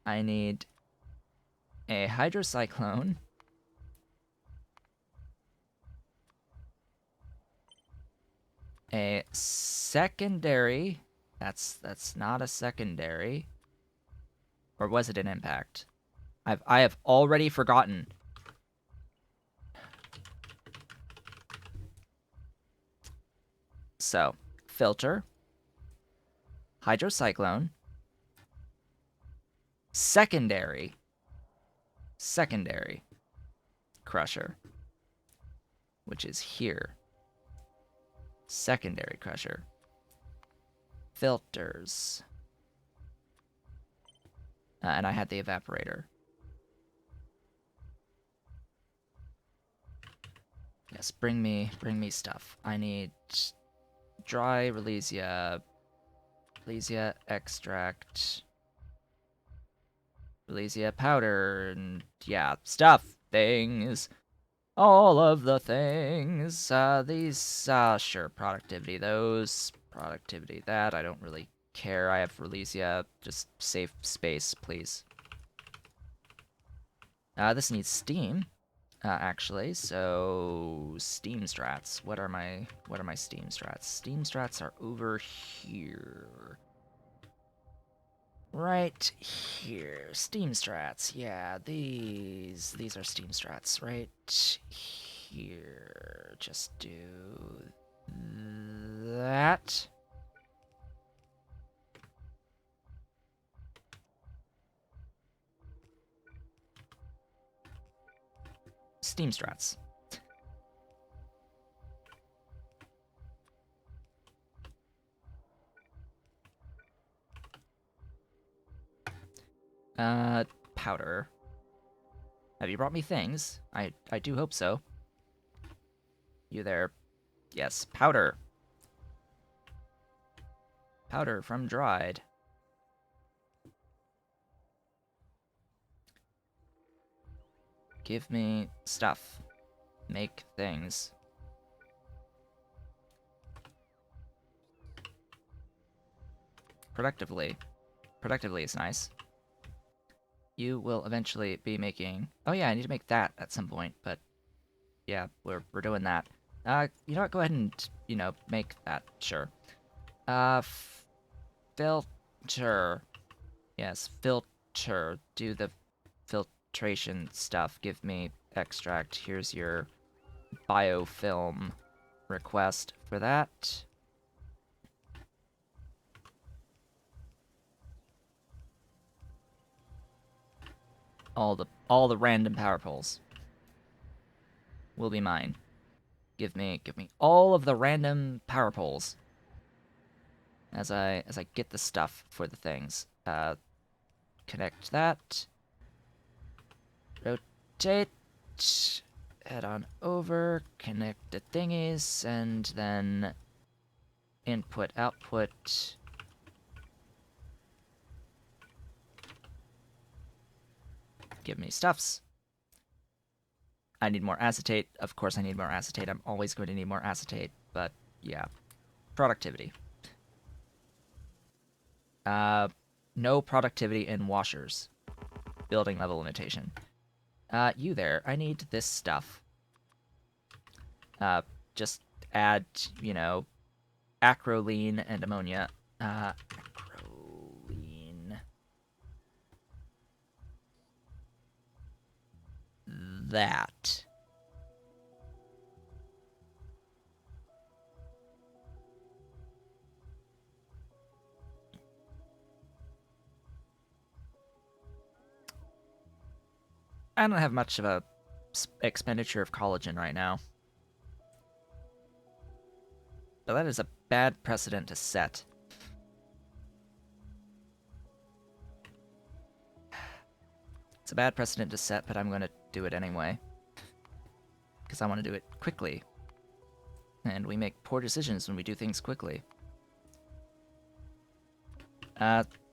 I need a hydrocyclone. A secondary. That's not a secondary. Or was it an impact? I have already forgotten. So, filter, hydrocyclone, secondary crusher, which is here. Secondary crusher. Filters. And I had the evaporator. Yes, bring me stuff. I need dry Relesia extract, Relesia powder, and yeah, stuff, things, all of the things. These, sure, productivity, those, productivity, that, I don't really care. I have Relesia, just save space, please. This needs steam. Actually, so steam strats. What are my steam strats? Steam strats are over here. Right here. Steam strats. Yeah, these are steam strats right here. Just do that. Steam strats. Powder. Have you brought me things? I do hope so. You there? Yes, powder. Powder from dried. Give me stuff. Make things. Productively. Productively is nice. You will eventually be making... Oh yeah, I need to make that at some point, but... Yeah, we're doing that. You know what? Go ahead and, you know, make that. Sure. Filter. Yes, filter. Do the filtration stuff. Give me extract. Here's your biofilm request for that. All the random power poles will be mine. Give me all of the random power poles as I get the stuff for the things. Connect that. Rotate. Head on over. Connect the thingies, and then input output. Give me stuffs. I need more acetate. Of course I need more acetate. I'm always going to need more acetate, but yeah. Productivity. No productivity in washers. Building level limitation. You there. I need this stuff. Just add, you know, acrolein and ammonia. Acrolein. That. I don't have much of a expenditure of collagen right now. But that is a bad precedent to set. It's a bad precedent to set, but I'm going to do it anyway. Because I want to do it quickly. And we make poor decisions when we do things quickly.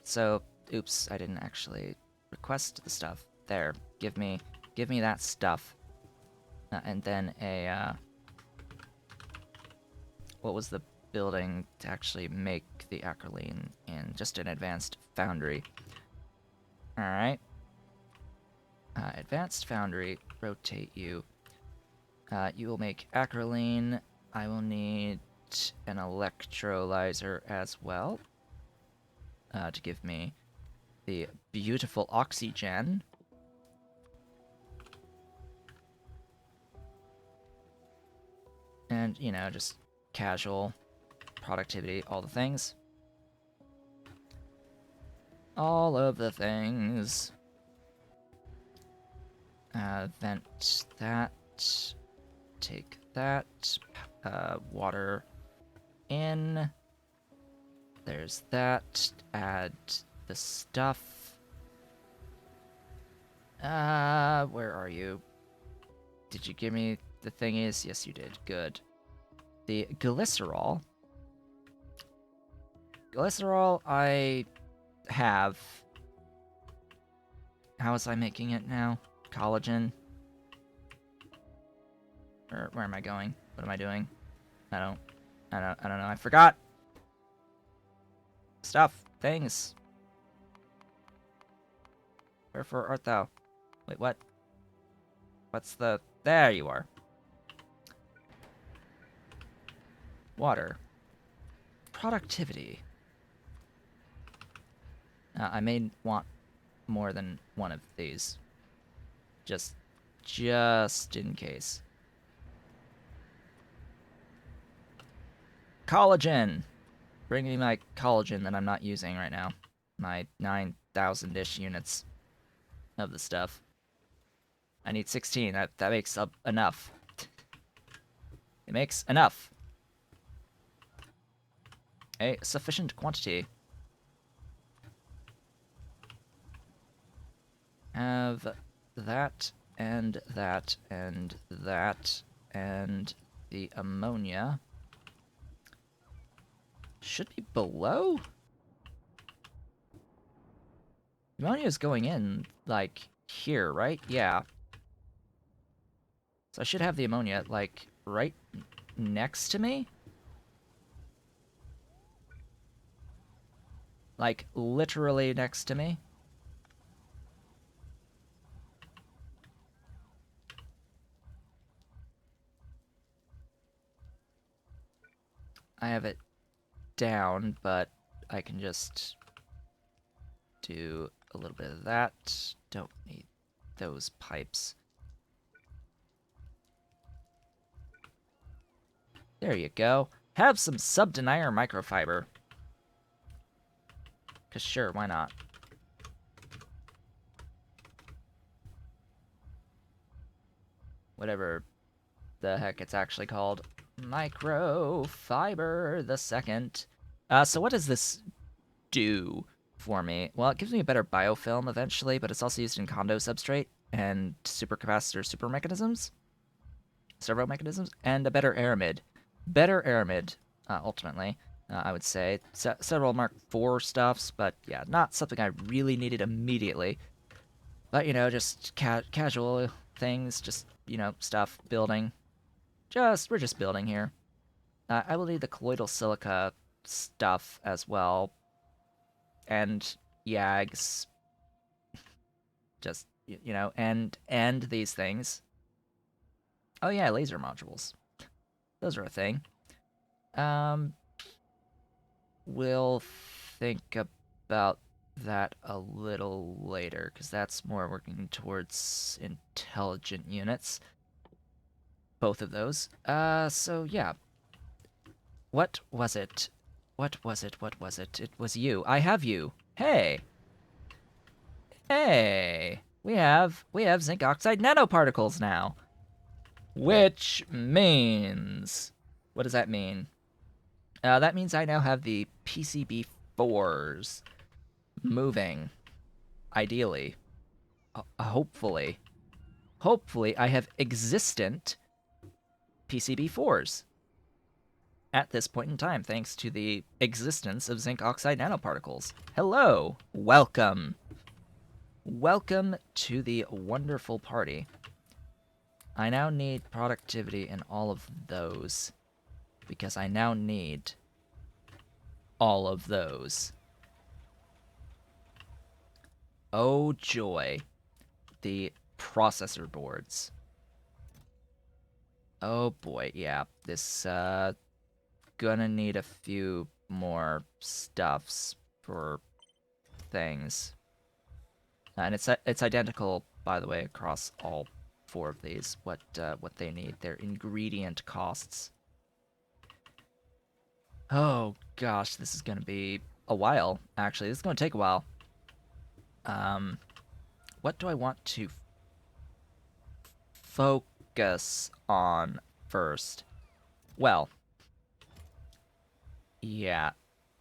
So, oops, I didn't actually request the stuff. There, give me that stuff. And then a, what was the building to actually make the acrolein in? Just an advanced foundry. Alright. Advanced Foundry, rotate you. You will make acrolein. I will need an electrolyzer as well to give me the beautiful oxygen. And, you know, just casual productivity, all the things. All of the things. Vent that. Take that. Water in. There's that. Add the stuff. Where are you? Did you give me the thingies? Yes, you did. Good. The glycerol. Glycerol, I have. How was I making it now? Collagen? Or where am I going? What am I doing? I don't know. I forgot. Stuff. Things. Wherefore art thou? Wait, what? What's the... There you are. Water. Productivity. I may want more than one of these. Just in case. Collagen! Bring me my collagen that I'm not using right now. My 9,000-ish units of the stuff. I need 16. That makes up enough. It makes enough. A sufficient quantity. Have that, and that, and that, and the ammonia should be below? Ammonia is going in, like, here, right? Yeah. So I should have the ammonia, like, right next to me? Like, literally next to me? I have it down, but I can just do a little bit of that. Don't need those pipes. There you go. Have some subdenier microfiber. Because sure, why not? Whatever the heck it's actually called. Microfiber the second. So what does this do for me? Well, it gives me a better biofilm eventually, but it's also used in condo substrate and supercapacitor super mechanisms, servo mechanisms, and a better aramid. Better aramid, ultimately, I would say. Several Mark IV stuffs, but yeah, not something I really needed immediately. But, you know, just casual things, just, you know, stuff, building. We're just building here. I will need the colloidal silica stuff as well. And Yags. Just, you know, and these things. Oh yeah, laser modules. Those are a thing. We'll think about that a little later, because that's more working towards intelligent units. Both of those. So yeah. What was it? What was it? What was it? It was you. I have you. Hey! Hey! We have zinc oxide nanoparticles now. Which means... What does that mean? That means I now have the PCB4s moving. Ideally. Hopefully. Hopefully I have existent PCB4s at this point in time, thanks to the existence of zinc oxide nanoparticles. Hello! Welcome! Welcome to the wonderful party. I now need productivity in all of those, because I now need all of those. Oh joy. The processor boards. Oh boy, yeah. This, gonna need a few more stuffs for things. And it's identical, by the way, across all 4 of these, what they need, their ingredient costs. Oh gosh, this is gonna be a while, actually. This is gonna take a while. What do I want to focus on first? Well, yeah,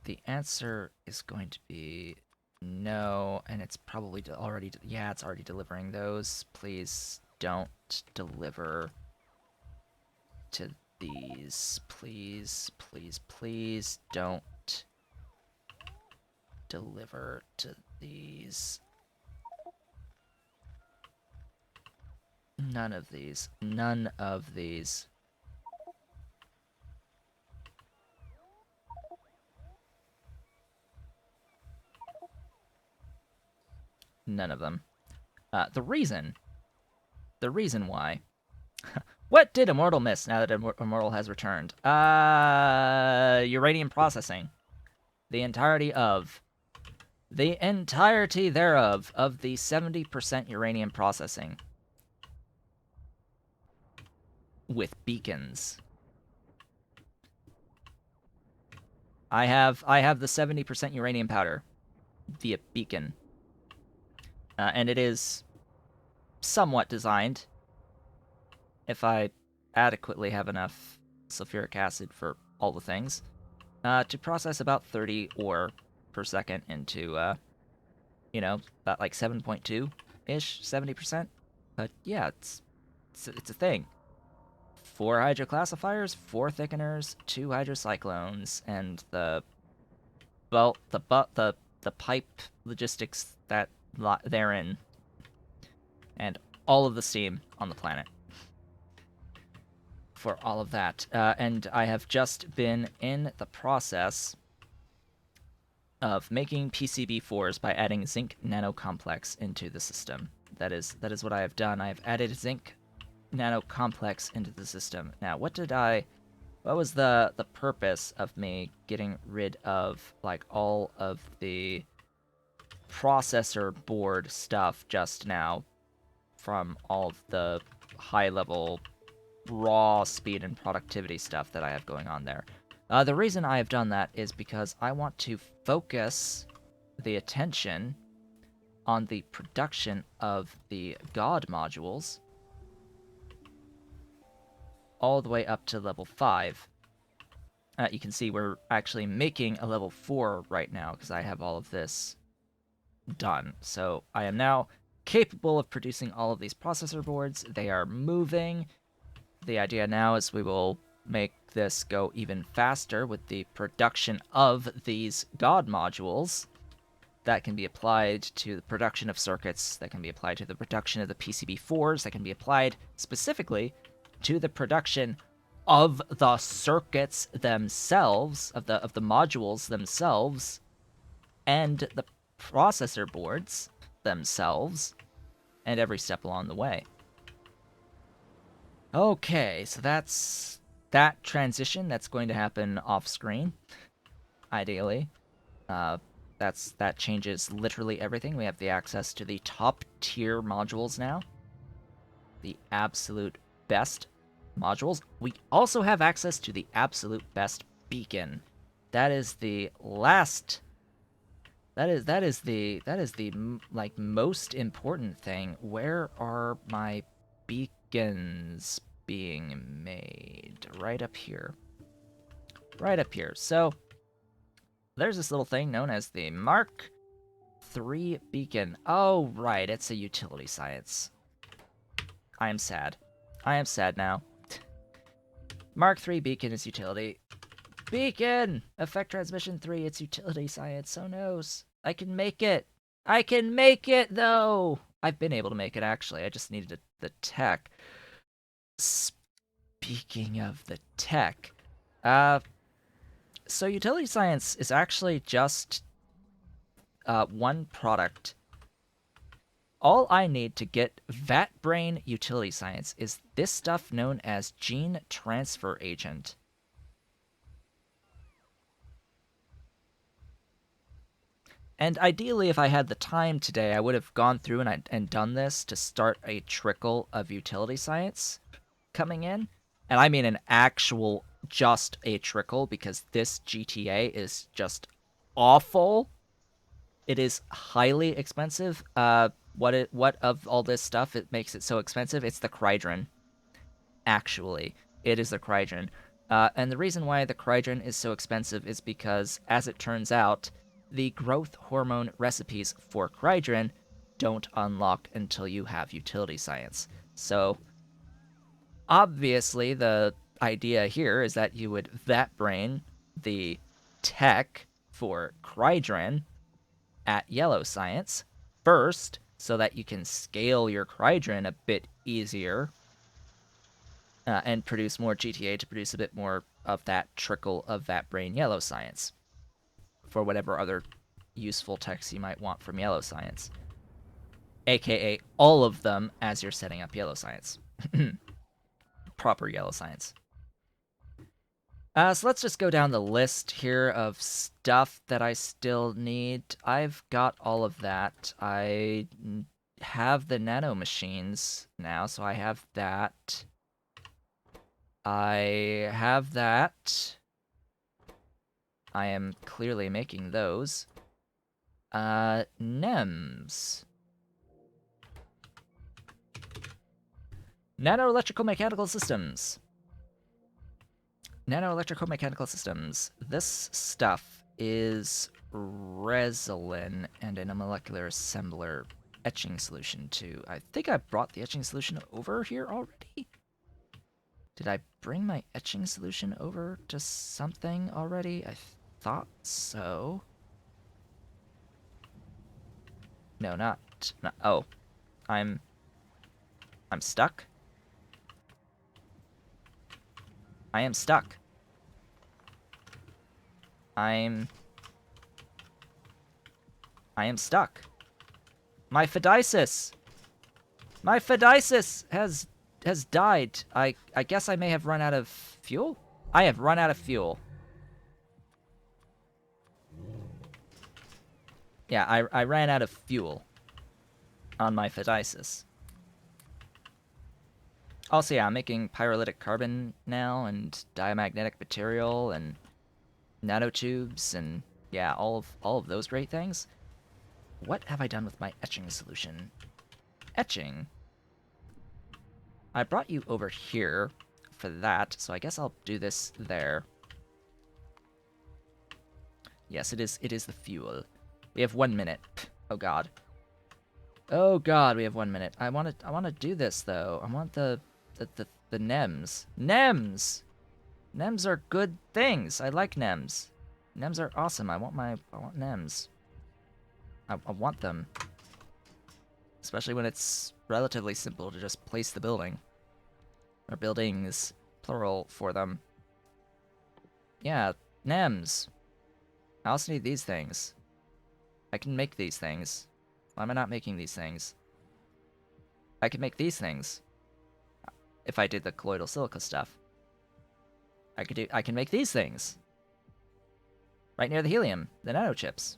the answer is going to be no, and it's probably already, yeah, it's already delivering those. Please don't deliver to these. Please, please, please don't deliver to these. None of these. None of these. None of them. The reason why. What did Immortal miss now that Immortal has returned? Uranium processing. The entirety thereof of the 70% uranium processing with beacons. I have the 70% uranium powder via beacon. And it is somewhat designed, if I adequately have enough sulfuric acid for all the things, to process about 30 ore per second into, about like 7.2-ish, 70%. But yeah, it's a thing. 4 hydroclassifiers, 4 thickeners, 2 hydrocyclones, and the pipe logistics that therein, and all of the steam on the planet for all of that. And I have just been in the process of making PCB4s by adding zinc nanocomplex into the system. That is what I have done. I have added zinc nanocomplex into the system. Now, what was the purpose of me getting rid of like all of the processor board stuff just now from all of the high level raw speed and productivity stuff that I have going on there? The reason I have done that is because I want to focus the attention on the production of the God modules all the way up to level 5. You can see we're actually making a level 4 right now because I have all of this done. So I am now capable of producing all of these processor boards. They are moving. The idea now is we will make this go even faster with the production of these God modules that can be applied to the production of circuits, that can be applied to the production of the PCB4s, that can be applied specifically to the production of the circuits themselves, of the modules themselves, and the processor boards themselves, and every step along the way. Okay, so that's that transition. That's going to happen off screen, ideally. That changes literally everything. We have the access to the top tier modules now, the absolute best modules. We also have access to the absolute best beacon. That is the last. That is the like most important thing. Where are my beacons being made? Right up here. Right up here. So there's this little thing known as the Mark III beacon. Oh, right, it's a utility science. I am sad. I am sad now. Mark III beacon is utility. Beacon! Effect transmission 3, it's utility science. Oh no. I can make it. I can make it, though! I've been able to make it, actually. I just needed the tech. Speaking of the tech, so utility science is actually just one product all I need to get Vat Brain Utility Science is this stuff known as Gene Transfer Agent. And ideally, if I had the time today, I would have gone through and done this to start a trickle of utility science coming in. And I mean an actual just a trickle, because this GTA is just awful. It is highly expensive. What of all this stuff it makes it so expensive? It's the Crydron. Actually, it is the Crydron. And the reason why the Crydron is so expensive is because, as it turns out, the growth hormone recipes for Crydron don't unlock until you have utility science. So, obviously, the idea here is that you would vat brain the tech for Crydron at yellow science first, so that you can scale your Crydron a bit easier and produce more GTA to produce a bit more of that trickle of vat brain yellow science for whatever other useful techs you might want from yellow science, aka all of them as you're setting up yellow science. Proper yellow science. So let's just go down the list here of stuff that I still need. I've got all of that. I have the nano machines now, so I have that. I have that. I am clearly making those. NEMS. Nano-electrical mechanical systems. Nano-electrical mechanical systems. This stuff is resin and in a molecular assembler etching solution too. I think I brought the etching solution over here already. Did I bring my etching solution over to something already? I thought so. No, not oh. I'm stuck. I am stuck. I am stuck. My Phydisis! My Phydisis has died. I guess I may have run out of fuel? I have run out of fuel. Yeah, I ran out of fuel on my Phydisis. Also, yeah, I'm making pyrolytic carbon now, and diamagnetic material, and nanotubes, and yeah, all of those great things. What have I done with my etching solution? Etching? I brought you over here for that, so I guess I'll do this there. Yes, it is the fuel. We have 1 minute. Oh god. Oh god, we have 1 minute. I wanna do this though. I want the NEMS. NEMS! NEMS are good things. I like NEMS. NEMS are awesome. I want NEMS. I want them. Especially when it's relatively simple to just place the building. Or buildings, plural, for them. Yeah, NEMS. I also need these things. I can make these things. Why am I not making these things? I could make these things. If I did the colloidal silica stuff. I can make these things. Right near the helium, the nanochips.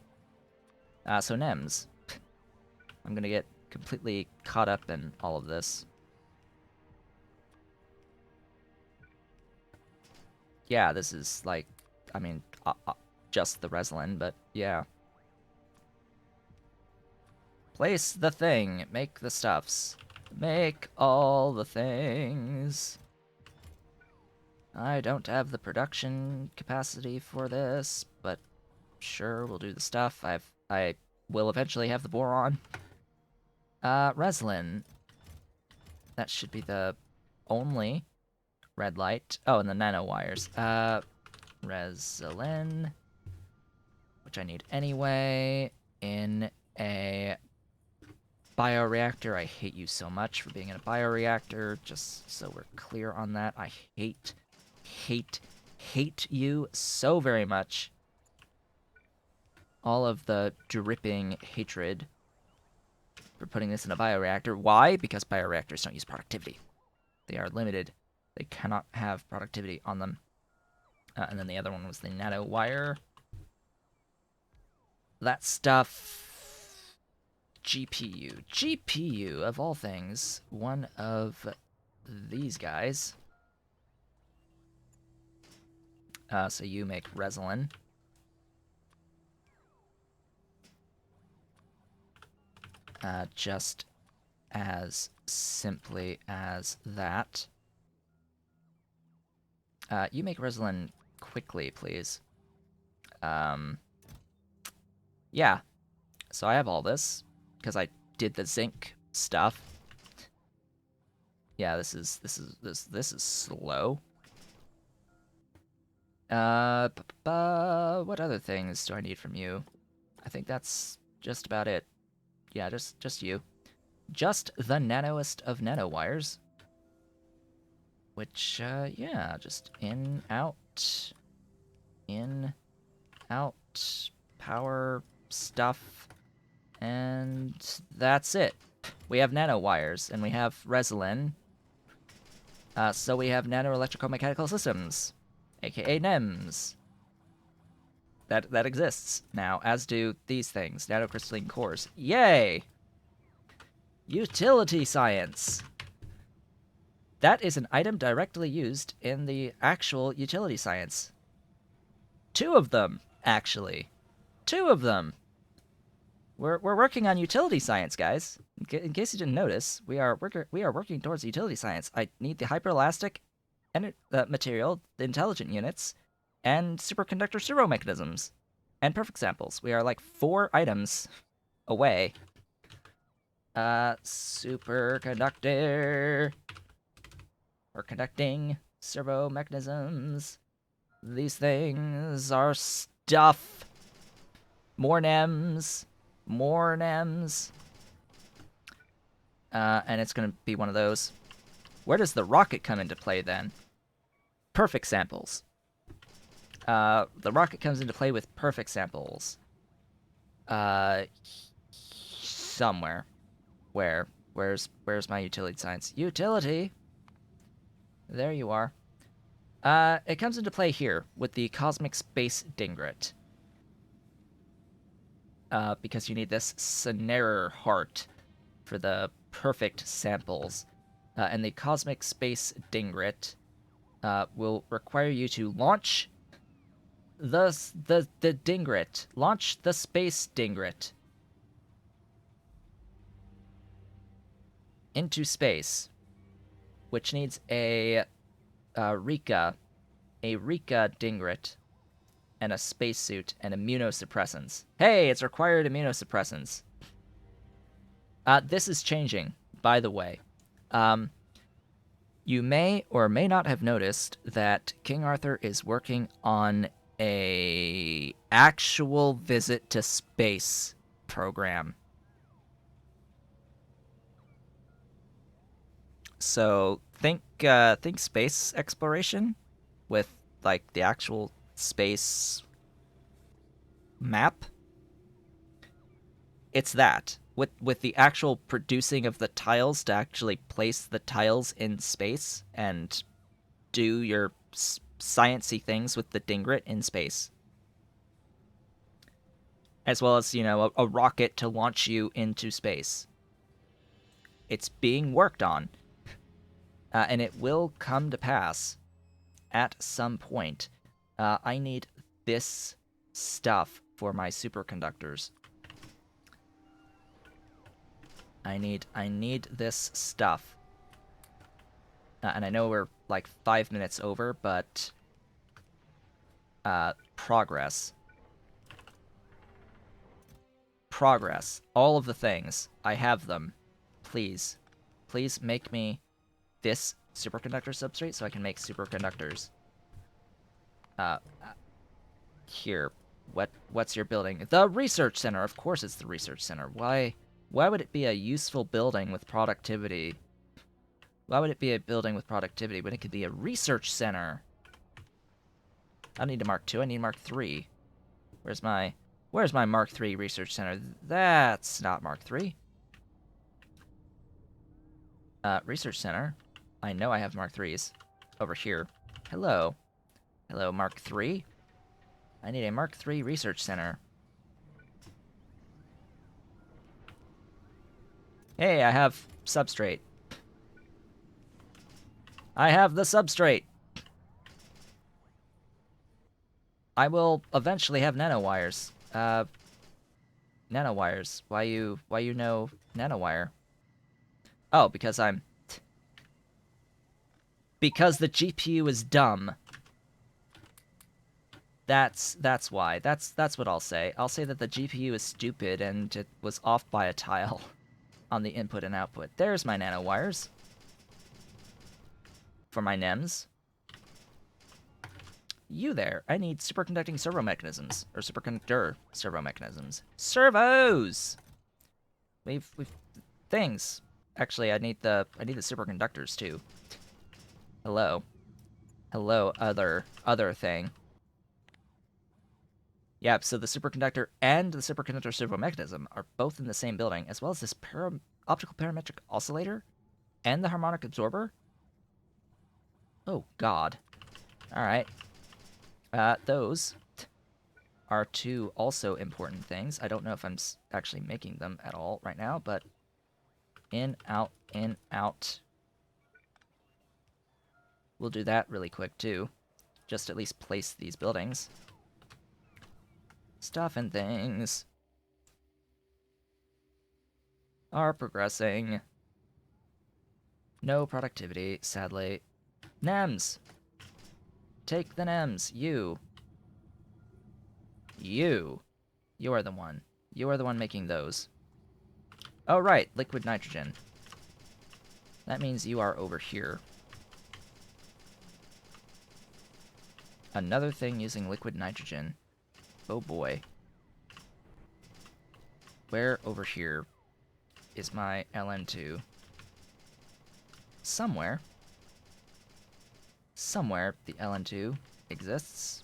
So NEMS. I'm gonna get completely caught up in all of this. Yeah, this is like, I mean, just the resin, but yeah. Place the thing, make the stuffs. Make all the things. I don't have the production capacity for this, but sure, we'll do the stuff. I will eventually have the boron. Resin. That should be the only red light. Oh, and the nanowires. Resin, which I need anyway, in a bioreactor. I hate you so much for being in a bioreactor, just so we're clear on that. I hate you so very much. All of the dripping hatred for for putting this in a bioreactor. Why? Because bioreactors don't use productivity. They are limited. They cannot have productivity on them. And then the other one was the nanowire. That stuff... GPU. GPU, of all things, one of these guys. So you make resin. Just as simply as that. You make resin quickly, please. Yeah. So I have all this because I did the zinc stuff. Yeah, this is slow. What other things do I need from you? I think that's just about it. Yeah, just you. Just the nanoest of nanowires. Which, yeah, just in, out, power stuff, and that's it. We have nanowires, and we have resin. So we have nano-electrical-mechanical systems, aka NEMS. That exists now, as do these things, nanocrystalline cores. Yay! Utility science! That is an item directly used in the actual utility science. 2 of them, actually. 2 of them! We're working on utility science, guys. In case you didn't notice, we are working towards utility science. I need the hyperelastic material, the intelligent units, and superconductor servo mechanisms, and perfect samples. We are like 4 items away. Superconductor. We're conducting servo mechanisms. These things are stuff. More NEMS. More NEMS. And it's going to be one of those. Where does the rocket come into play, then? Perfect samples. The rocket comes into play with perfect samples. Somewhere. Where? Where's my utility science? Utility? There you are. It comes into play here with the cosmic space dingret. Because you need this Snarer heart for the perfect samples. And the cosmic space dingret will require you to launch the dingret. Launch the space dingret into space, which needs a Rika dingret, and a spacesuit and immunosuppressants. Hey, it's required immunosuppressants. This is changing, by the way. You may or may not have noticed that King Arthur is working on a actual visit to space program. So think space exploration with like the actual space map. It's that with the actual producing of the tiles to actually place the tiles in space and do your sciencey things with the dingret in space, as well as, you know, a rocket to launch you into space. It's being worked on, and it will come to pass at some point. I need this stuff for my superconductors. I need this stuff. And I know we're like 5 minutes over, but progress. Progress. All of the things. I have them. Please. Please make me this superconductor substrate so I can make superconductors. Here. What's your building? The research center. Of course it's the research center. Why would it be a useful building with productivity? Why would it be a building with productivity when it could be a research center? I don't need a Mark II, I need a Mark III. Where's my Mark III research center? That's not Mark III. Research Center. I know I have Mark 3s over here. Hello. Hello, Mark 3. I need a Mark 3 Research Center. Hey, I have substrate. I have the substrate. I will eventually have nanowires. Nanowires. Why you know nanowire? Oh, because because the GPU is dumb. That's why. That's what I'll say. I'll say that the GPU is stupid and it was off by a tile on the input and output. There's my nanowires. For my NEMs. You there. I need superconducting servo mechanisms. Or superconductor servo mechanisms. Servos! We've things. Actually, I need the superconductors too. Hello. Hello, other thing. Yep, so the superconductor and the superconductor servo mechanism are both in the same building, as well as this optical parametric oscillator and the harmonic absorber. Oh, God. Alright. Those are two also important things. I don't know if I'm actually making them at all right now, but in, out, in, out. We'll do that really quick, too. Just at least place these buildings. Stuff and things are progressing. No productivity, sadly. NEMs! Take the NEMs, you. You. You are the one. You are the one making those. Oh, right, liquid nitrogen. That means you are over here. Another thing using liquid nitrogen. Oh boy. Where over here is my LN2? Somewhere. Somewhere the LN2 exists.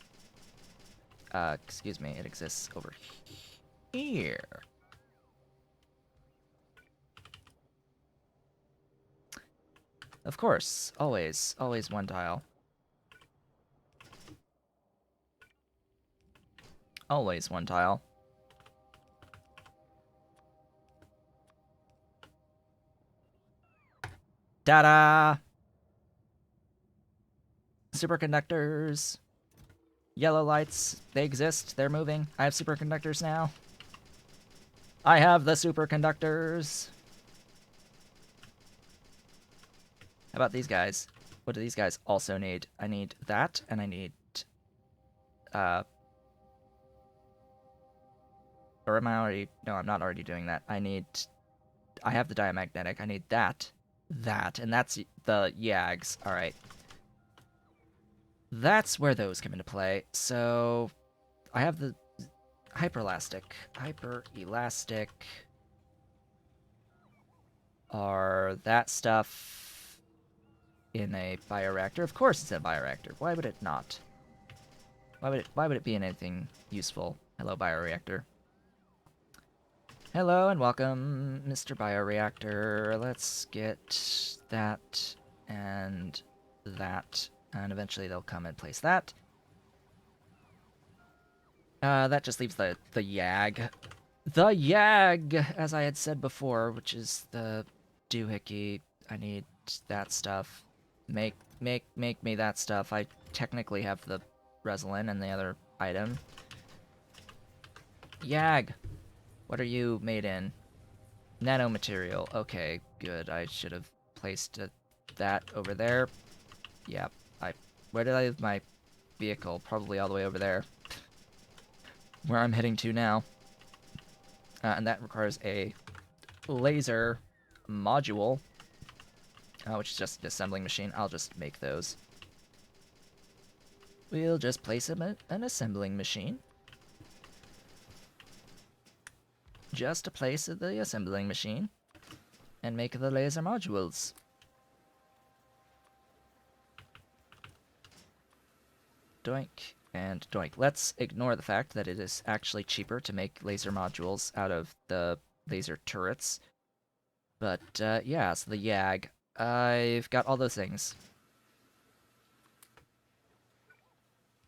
Excuse me, it exists over here. Of course, always one tile. Always one tile. Ta-da! Superconductors. Yellow lights, they exist, they're moving. I have superconductors now. I have the superconductors. How about these guys? What do these guys also need? I need that, and I need... Or am I already... No, I'm not already doing that. I have the diamagnetic. I need that. And that's the YAGs. Alright. That's where those come into play. So, I have the hyperelastic. Hyperelastic are that stuff in a bioreactor. Of course it's in a bioreactor. Why would it not? Why would it be in anything useful? Hello, bioreactor. Hello and welcome, Mr. Bioreactor. Let's get that and that. And eventually they'll come and place that. That just leaves the YAG. The YAG, as I had said before, which is the doohickey. I need that stuff. Make me that stuff. I technically have the Resolin and the other item. YAG! What are you made in? Nanomaterial. Okay, good. I should have placed that over there. Yep. Where did I leave my vehicle? Probably all the way over there. Where I'm heading to now. And that requires a laser module, which is just an assembling machine. I'll just make those. We'll just place an assembling machine. Just to place the assembling machine and make the laser modules. Doink and doink. Let's ignore the fact that it is actually cheaper to make laser modules out of the laser turrets. But, yeah, so the YAG. I've got all those things.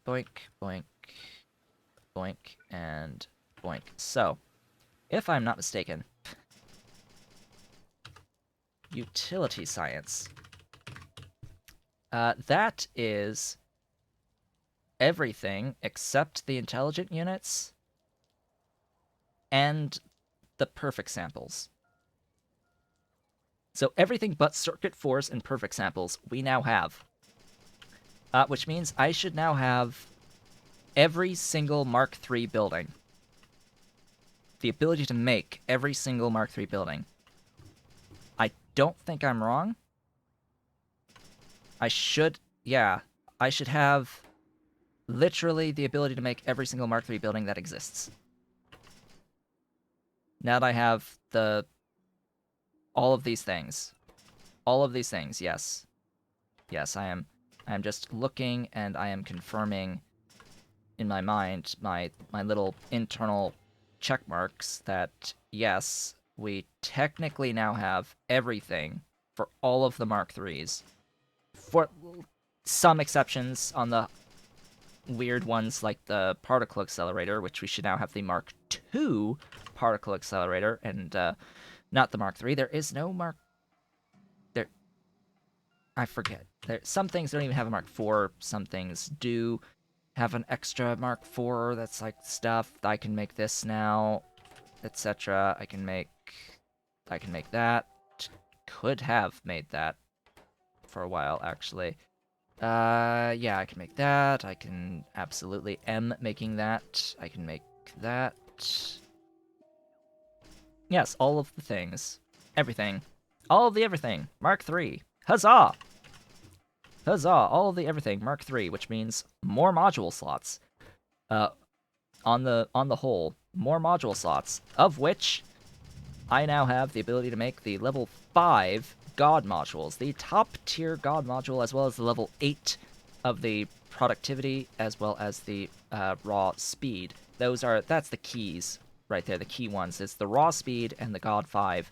Boink, boink, boink, and boink. So, if I'm not mistaken, utility science. That is everything except the intelligent units and the perfect samples. So everything but circuit force and perfect samples we now have. Which means I should now have every single Mark III building. The ability to make every single Mark III building. I don't think I'm wrong. I should have literally the ability to make every single Mark III building that exists. Now that I have all of these things. All of these things, yes. Yes, I am just looking and I am confirming in my mind my little internal check marks that yes, we technically now have everything for all of the Mark IIIs. For some exceptions on the weird ones like the particle accelerator, which we should now have the Mark II particle accelerator and not the Mark III. There is no Mark... There... I forget. Some things don't even have a Mark IV. Some things do have an extra Mark IV that's like stuff. I can make this now, etc. I can make that. Could have made that for a while, actually. Yeah, I can make that. I can absolutely am making that. I can make that. Yes, all of the things. Everything. All of the everything. Mark III. Huzzah! Huzzah! All of the everything. Mark III, which means more module slots. On the whole, more module slots, of which I now have the ability to make the level 5 God modules, the top tier God module, as well as the level 8 of the productivity, as well as the raw speed. That's the keys right there, the key ones. It's the raw speed and the God 5,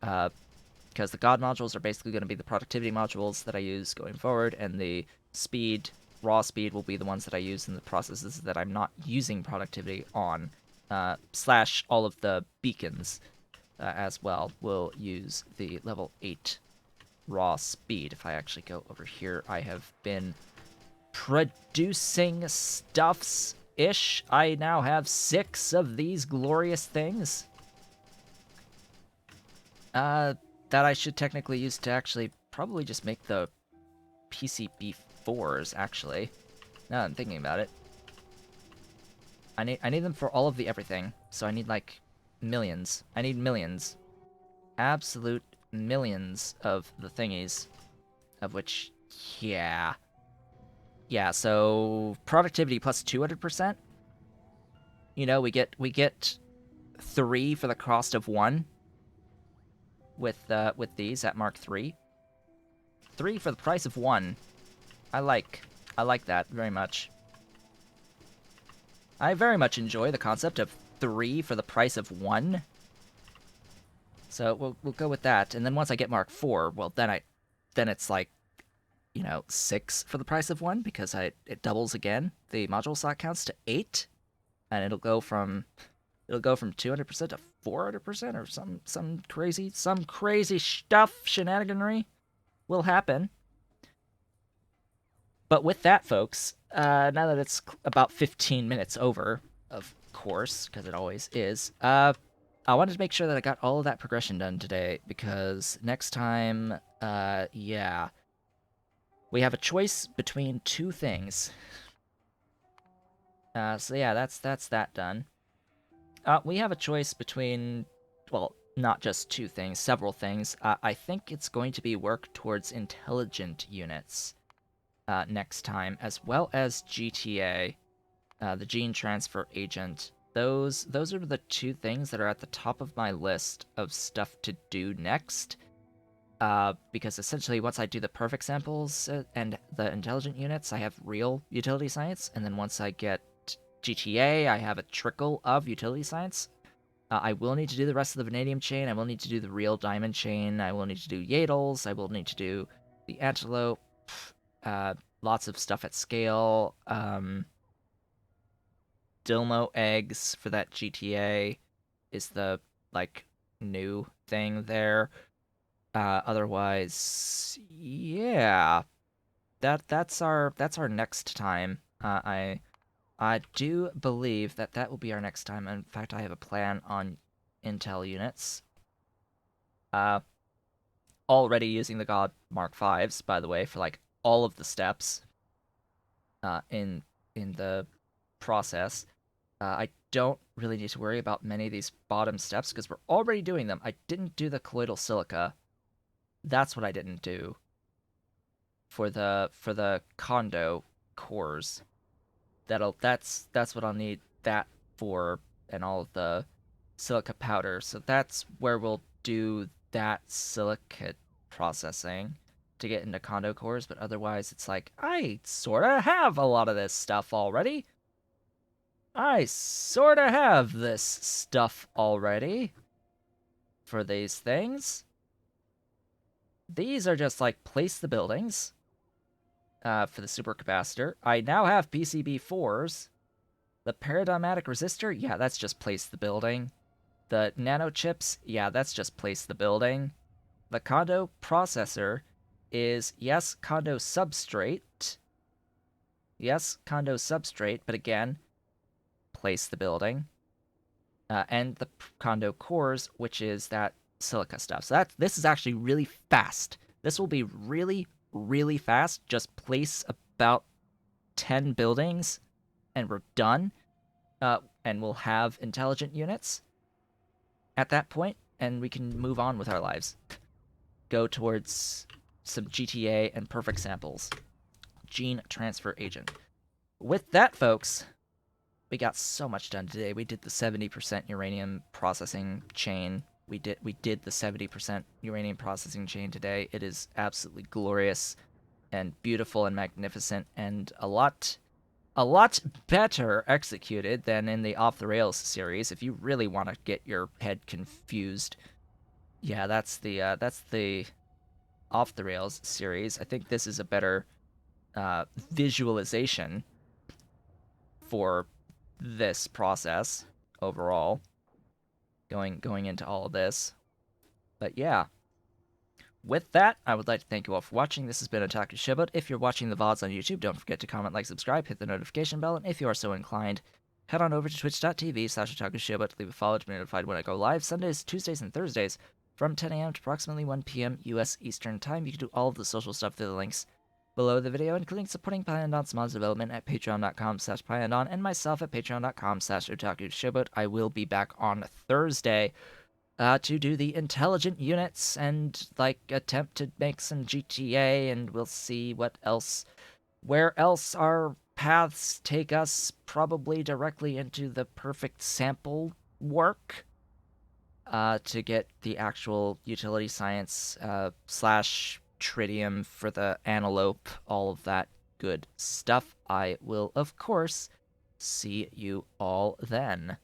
because the God modules are basically going to be the productivity modules that I use going forward, and the speed, raw speed, will be the ones that I use in the processes that I'm not using productivity on, slash all of the beacons. As well, will use the level 8 raw speed. If I actually go over here, I have been producing stuffs-ish. I now have 6 of these glorious things. That I should technically use to actually probably just make the PCB4s, actually. Now that I'm thinking about it. I need them for all of the everything, so I need, like, millions. I need millions. Absolute millions of the thingies. Of which, yeah. Yeah, so productivity plus 200%. You know, we get 3 for the cost of 1 with these at Mark III. 3 for the price of 1. I like that very much. I very much enjoy the concept of 3 for the price of 1. So we'll go with that. And then once I get Mark IV, well then it's like, you know, 6 for the price of 1 because it doubles again. The module slot counts to 8, and it'll go from 200% to 400% or some crazy shenaniganry will happen. But with that, folks, now that it's about 15 minutes over, of course, because it always is, I wanted to make sure that I got all of that progression done today, because next time, yeah, we have a choice between 2 things. So yeah, that's that done. We have a choice between, well, not just 2 things, several things. I think it's going to be work towards intelligent units next time, as well as GTA, the gene transfer agent. Those are the 2 things that are at the top of my list of stuff to do next. Because essentially, once I do the perfect samples and the intelligent units, I have real utility science, and then once I get GTA, I have a trickle of utility science. I will need to do the rest of the vanadium chain. I will need to do the real diamond chain. I will need to do Yadles. I will need to do the antelope. Lots of stuff at scale. Dilmo eggs for that GTA is the like new thing there. Otherwise, yeah, that's our next time. I do believe that that will be our next time. In fact, I have a plan on Intel units. Uh, Already using the God Mark Fives, by the way, for like all of the steps. In the process. I don't really need to worry about many of these bottom steps because we're already doing them. I didn't do the colloidal silica. That's what I didn't do for the condo cores. That's what I'll need that for, and all of the silica powder. So that's where we'll do that silicate processing to get into condo cores. But otherwise, it's like I sort of have a lot of this stuff already. I sort of have this stuff already for these things. These are just like place the buildings for the supercapacitor. I now have PCB4s. The paradigmatic resistor, yeah, that's just place the building. The nano chips, yeah, that's just place the building. The condo processor is, yes, condo substrate. Yes, condo substrate, but again, place the building. And the condo cores, which is that silica stuff. So this is actually really fast. This will be really, really fast. Just place about 10 buildings, and we're done. And we'll have intelligent units at that point, and we can move on with our lives. Go towards some GTA and perfect samples. Gene transfer agent. With that, folks, we got so much done today. We did the 70% uranium processing chain. We did the 70% uranium processing chain today. It is absolutely glorious and beautiful and magnificent, and a lot better executed than in the Off the Rails series. If you really want to get your head confused, yeah, that's the Off the Rails series. I think this is a better visualization for this process overall, going into all of this. But yeah, with that, I would like to thank you all for watching. This has been Otaku Showboat. If you're watching the VODs on YouTube, don't forget to comment, like, subscribe, hit the notification bell, and if you are so inclined, head on over to twitch.tv/Otaku Showboat to leave a follow to be notified when I go live Sundays, Tuesdays, and Thursdays from 10 a.m. to approximately 1 p.m. U.S. Eastern Time. You can do all of the social stuff through the links below the video, including supporting Pyandon's mods development at patreon.com/Pyandon and myself at patreon.com/OtakuShowboat. I will be back on Thursday to do the intelligent units and like attempt to make some GTA, and we'll see what else, where else our paths take us, probably directly into the perfect sample work to get the actual utility science slash tritium for the antelope, all of that good stuff. I will, of course, see you all then.